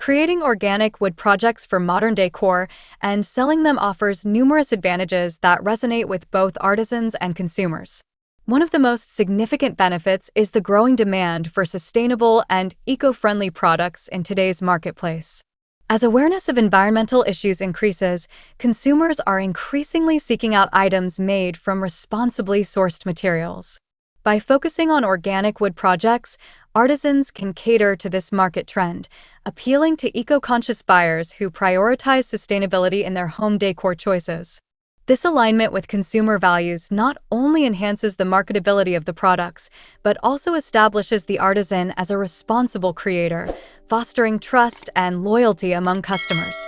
Creating organic wood projects for modern decor and selling them offers numerous advantages that resonate with both artisans and consumers. One of the most significant benefits is the growing demand for sustainable and eco-friendly products in today's marketplace. As awareness of environmental issues increases, consumers are increasingly seeking out items made from responsibly sourced materials. By focusing on organic wood projects, artisans can cater to this market trend, appealing to eco-conscious buyers who prioritize sustainability in their home decor choices. This alignment with consumer values not only enhances the marketability of the products, but also establishes the artisan as a responsible creator, fostering trust and loyalty among customers.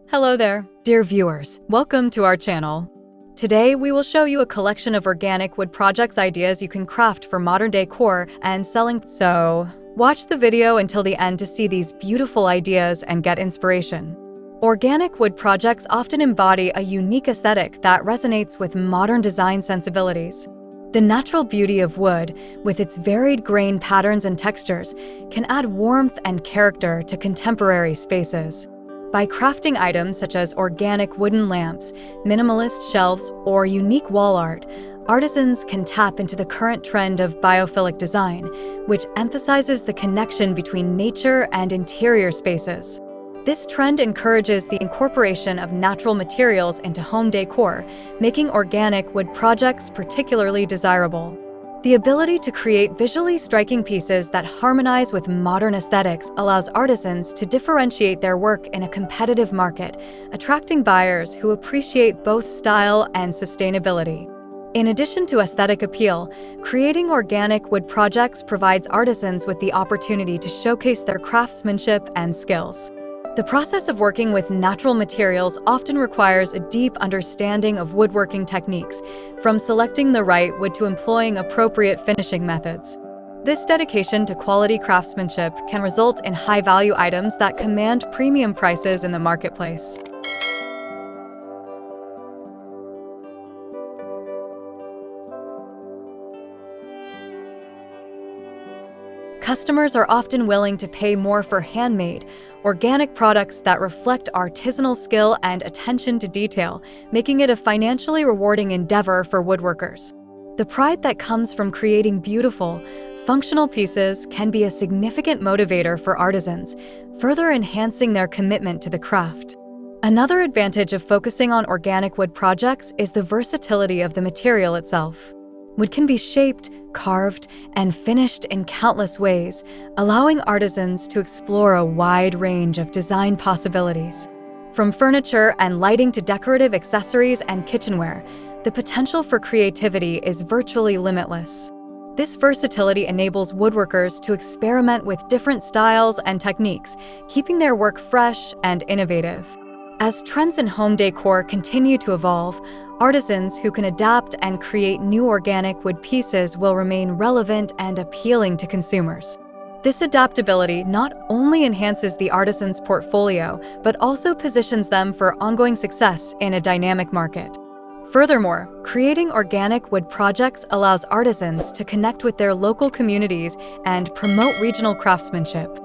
Hello there, dear viewers. Welcome to our channel. Today, we will show you a collection of organic wood projects ideas you can craft for modern decor and selling. So, watch the video until the end to see these beautiful ideas and get inspiration. Organic wood projects often embody a unique aesthetic that resonates with modern design sensibilities. The natural beauty of wood, with its varied grain patterns and textures, can add warmth and character to contemporary spaces. By crafting items such as organic wooden lamps, minimalist shelves, or unique wall art, artisans can tap into the current trend of biophilic design, which emphasizes the connection between nature and interior spaces. This trend encourages the incorporation of natural materials into home decor, making organic wood projects particularly desirable. The ability to create visually striking pieces that harmonize with modern aesthetics allows artisans to differentiate their work in a competitive market, attracting buyers who appreciate both style and sustainability. In addition to aesthetic appeal, creating organic wood projects provides artisans with the opportunity to showcase their craftsmanship and skills. The process of working with natural materials often requires a deep understanding of woodworking techniques, from selecting the right wood to employing appropriate finishing methods. This dedication to quality craftsmanship can result in high-value items that command premium prices in the marketplace. Customers are often willing to pay more for handmade, organic products that reflect artisanal skill and attention to detail, making it a financially rewarding endeavor for woodworkers. The pride that comes from creating beautiful, functional pieces can be a significant motivator for artisans, further enhancing their commitment to the craft. Another advantage of focusing on organic wood projects is the versatility of the material itself. Wood can be shaped, carved, and finished in countless ways, allowing artisans to explore a wide range of design possibilities. From furniture and lighting to decorative accessories and kitchenware, the potential for creativity is virtually limitless. This versatility enables woodworkers to experiment with different styles and techniques, keeping their work fresh and innovative. As trends in home decor continue to evolve, artisans who can adapt and create new organic wood pieces will remain relevant and appealing to consumers. This adaptability not only enhances the artisan's portfolio, but also positions them for ongoing success in a dynamic market. Furthermore, creating organic wood projects allows artisans to connect with their local communities and promote regional craftsmanship.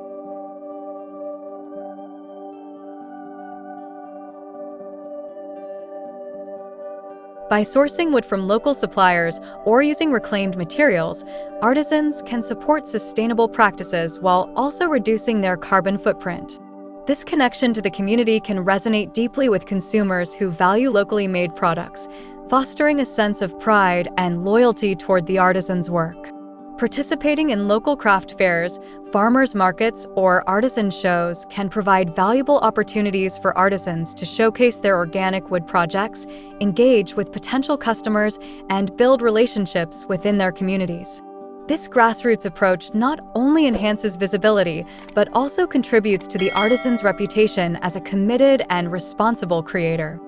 By sourcing wood from local suppliers or using reclaimed materials, artisans can support sustainable practices while also reducing their carbon footprint. This connection to the community can resonate deeply with consumers who value locally made products, fostering a sense of pride and loyalty toward the artisan's work. Participating in local craft fairs, farmers markets, or artisan shows can provide valuable opportunities for artisans to showcase their organic wood projects, engage with potential customers, and build relationships within their communities. This grassroots approach not only enhances visibility, but also contributes to the artisan's reputation as a committed and responsible creator.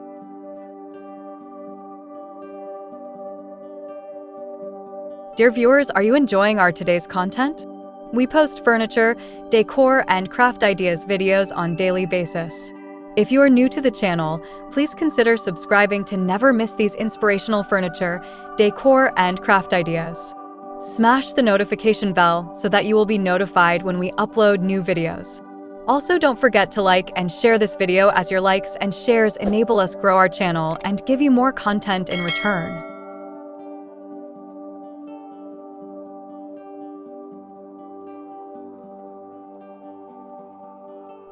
Dear viewers, are you enjoying our today's content? We post furniture, decor, and craft ideas videos on a daily basis. If you are new to the channel, please consider subscribing to never miss these inspirational furniture, decor, and craft ideas. Smash the notification bell so that you will be notified when we upload new videos. Also, don't forget to like and share this video, as your likes and shares enable us grow our channel and give you more content in return.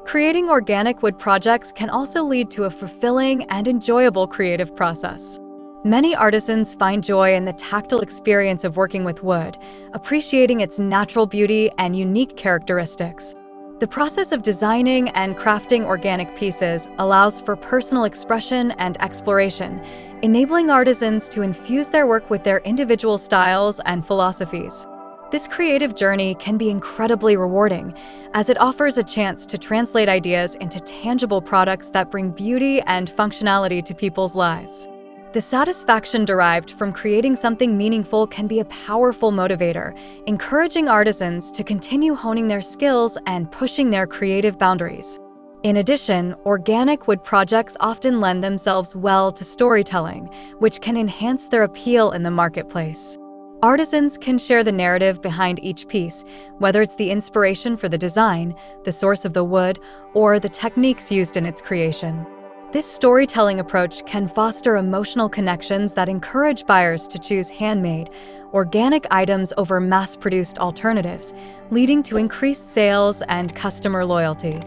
Creating organic wood projects can also lead to a fulfilling and enjoyable creative process. Many artisans find joy in the tactile experience of working with wood, appreciating its natural beauty and unique characteristics. The process of designing and crafting organic pieces allows for personal expression and exploration, enabling artisans to infuse their work with their individual styles and philosophies. This creative journey can be incredibly rewarding, as it offers a chance to translate ideas into tangible products that bring beauty and functionality to people's lives. The satisfaction derived from creating something meaningful can be a powerful motivator, encouraging artisans to continue honing their skills and pushing their creative boundaries. In addition, organic wood projects often lend themselves well to storytelling, which can enhance their appeal in the marketplace. Artisans can share the narrative behind each piece, whether it's the inspiration for the design, the source of the wood, or the techniques used in its creation. This storytelling approach can foster emotional connections that encourage buyers to choose handmade, organic items over mass-produced alternatives, leading to increased sales and customer loyalty.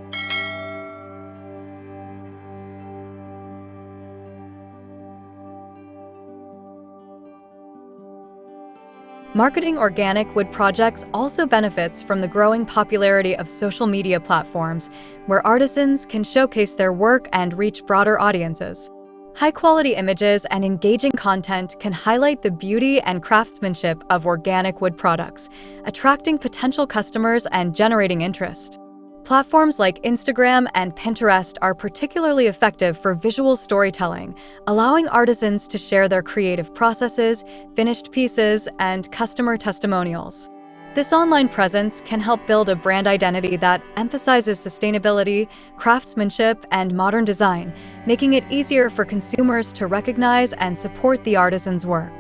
Marketing organic wood projects also benefits from the growing popularity of social media platforms, where artisans can showcase their work and reach broader audiences. High-quality images and engaging content can highlight the beauty and craftsmanship of organic wood products, attracting potential customers and generating interest. Platforms like Instagram and Pinterest are particularly effective for visual storytelling, allowing artisans to share their creative processes, finished pieces, and customer testimonials. This online presence can help build a brand identity that emphasizes sustainability, craftsmanship, and modern design, making it easier for consumers to recognize and support the artisan's work.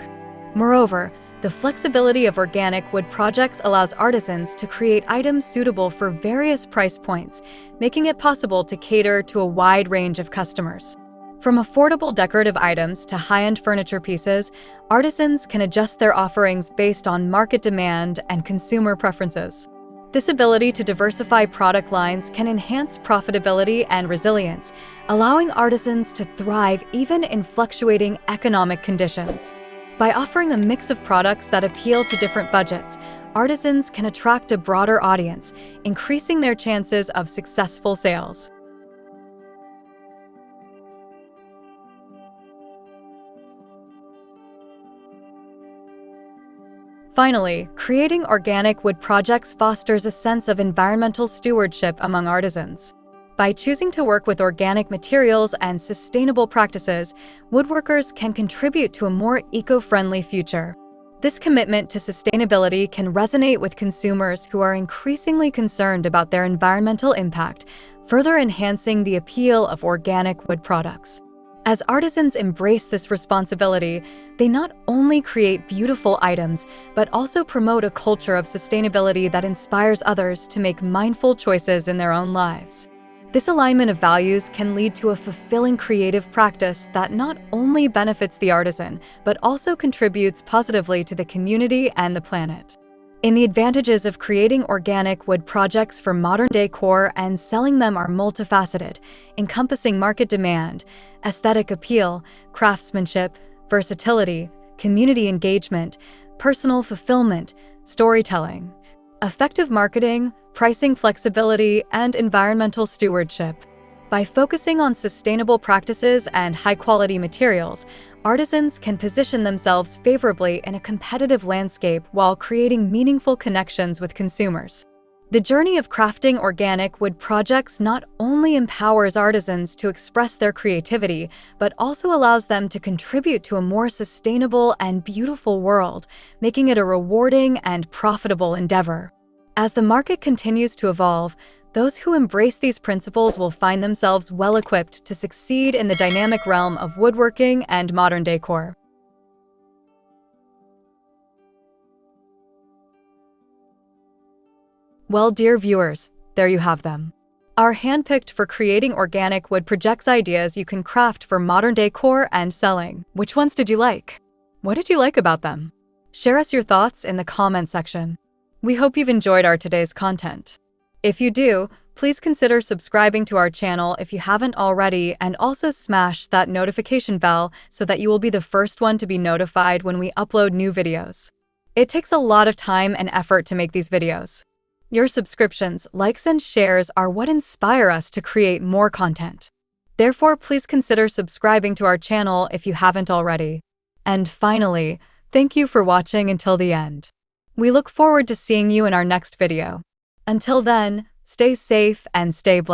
Moreover, the flexibility of organic wood projects allows artisans to create items suitable for various price points, making it possible to cater to a wide range of customers. From affordable decorative items to high-end furniture pieces, artisans can adjust their offerings based on market demand and consumer preferences. This ability to diversify product lines can enhance profitability and resilience, allowing artisans to thrive even in fluctuating economic conditions. By offering a mix of products that appeal to different budgets, artisans can attract a broader audience, increasing their chances of successful sales. Finally, creating organic wood projects fosters a sense of environmental stewardship among artisans. By choosing to work with organic materials and sustainable practices, woodworkers can contribute to a more eco-friendly future. This commitment to sustainability can resonate with consumers who are increasingly concerned about their environmental impact, further enhancing the appeal of organic wood products. As artisans embrace this responsibility, they not only create beautiful items, but also promote a culture of sustainability that inspires others to make mindful choices in their own lives. This alignment of values can lead to a fulfilling creative practice that not only benefits the artisan, but also contributes positively to the community and the planet. The advantages of creating organic wood projects for modern decor and selling them are multifaceted, encompassing market demand, aesthetic appeal, craftsmanship, versatility, community engagement, personal fulfillment, storytelling, effective marketing, pricing flexibility, and environmental stewardship. By focusing on sustainable practices and high-quality materials, artisans can position themselves favorably in a competitive landscape while creating meaningful connections with consumers. The journey of crafting organic wood projects not only empowers artisans to express their creativity, but also allows them to contribute to a more sustainable and beautiful world, making it a rewarding and profitable endeavor. As the market continues to evolve, those who embrace these principles will find themselves well-equipped to succeed in the dynamic realm of woodworking and modern decor. Well, dear viewers, there you have them. Our handpicked for creating organic wood projects ideas you can craft for modern decor and selling. Which ones did you like? What did you like about them? Share us your thoughts in the comment section. We hope you've enjoyed our today's content. If you do, please consider subscribing to our channel if you haven't already, and also smash that notification bell so that you will be the first one to be notified when we upload new videos. It takes a lot of time and effort to make these videos. Your subscriptions, likes, and shares are what inspire us to create more content. Therefore, please consider subscribing to our channel if you haven't already. And finally, thank you for watching until the end. We look forward to seeing you in our next video. Until then, stay safe and stay blessed.